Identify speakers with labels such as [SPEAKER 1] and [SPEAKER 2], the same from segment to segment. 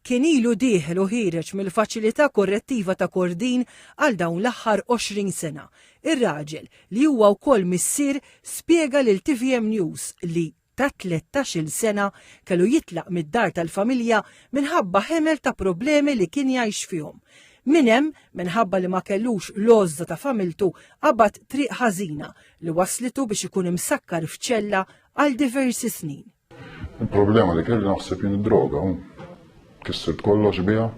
[SPEAKER 1] kien ilu dieħel u ħireġ mill-faċilità korrettiva ta' Kordin għal dawn l-aħħar 20 sena. Ir-raġel li huwa wkoll missier spjega lil TVM News li ta' 13-il sena kellu jitlaq mid-dar tal-familja minħabba ħemel ta' problemi li kien jgħix fihom. Min hemm minħabba li ma kellux l-għożda ta' familtu qabad triq ħażina li waslitu biex ikun imsakkar f'ċella għal diversi snin.
[SPEAKER 2] Il-problema li kelli naħseb jien id-droga, kissert kollox biha.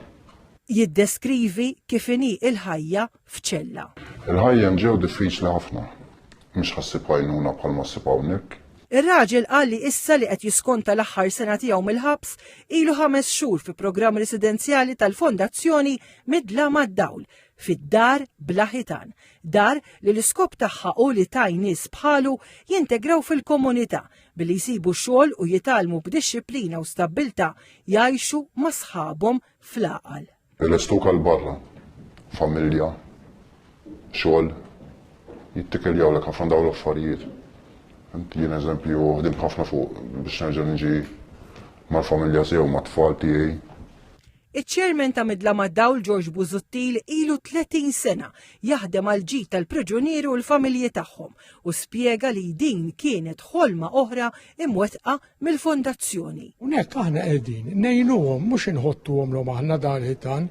[SPEAKER 1] Jiddeskrivi kif inhi il-ħajja f'ċella.
[SPEAKER 2] Il-ħajja ġew diffiċli ħafna, mhux ħassib għajnuna bħalma ssib hawnhekk.
[SPEAKER 1] Ir-raġel qal li issa li qed jiskonta l-aħħar sena tiegħu mill-ħabs ilu 5 xhur fi programm residenzjali tal-Fondazzjoni Midla mad-Dawl fid-dar bla ħitan. Dar li l-iskop tagħha u li taj nies bħalu jintegraw fil-komunità billi jsibu xogħol u jitalmu b'dixxiplina u stabbiltà jgħixu ma' sħabhom fl-aqal.
[SPEAKER 2] Il-istuk għal barra, familja, xogħol, jittikiljawlek ħafna dawn l-affarijiet. Jien eżempju ħdim ħafna fuq biex nerġa' niġi mal-familja tiegħu mat-tfal tiegħi.
[SPEAKER 1] Iċ-chairman ta' Midla mad-Dawl George Busuttil ilu 30 sena jaħdem għal ġid tal-priġunieri u l-familji tagħhom u spjega li din kienet ħolma oħra imwettqa mill-fondazzjoni.
[SPEAKER 3] Hawnhekk aħna qegħdin ngħinuhom mhux inħottuhom lhom aħna dar ħitan,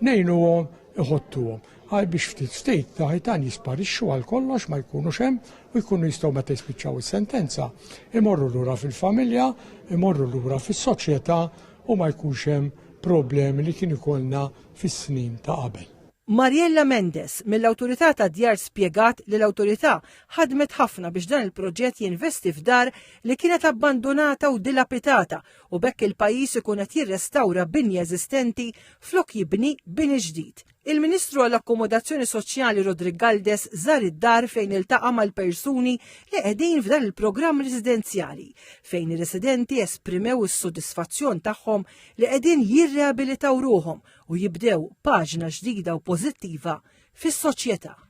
[SPEAKER 3] ngħinuhom iħottuhom. Għal biex ftit state ta' ħitan jisparixxu għal kollox ma jkunux hemm u jkunu jistgħu meta jispiċċaw is-sentenza imorru lura fil-familja, imorru lura fis-soċjetà u ma jkunx hemm problemi li kien ikollna fis-snin ta' qabel.
[SPEAKER 1] Mariella Mendes mill-Awtorità ta' Djar spjegat li l-Awtorità ħadmet ħafna biex dan il-proġett jinvesti f'dar li kienet abbandonata u dilapitata u bekk il-pajjiż ikun qed jirrestawra binja eżistenti flok jibni bini ġdid. Il-Ministru għall-Akkomodazzjoni Soċjali Rodrigue Galdes żar id-dar fejn iltaqa' mal-persuni li qegħdin f'dan il-programm residenzjali fejn ir-residenti esprimew is-sodisfazzjon tagħhom li qegħdin jirreabilitaw ruhom u jibdew paġna ġdida u pożittiva fis-soċjetà.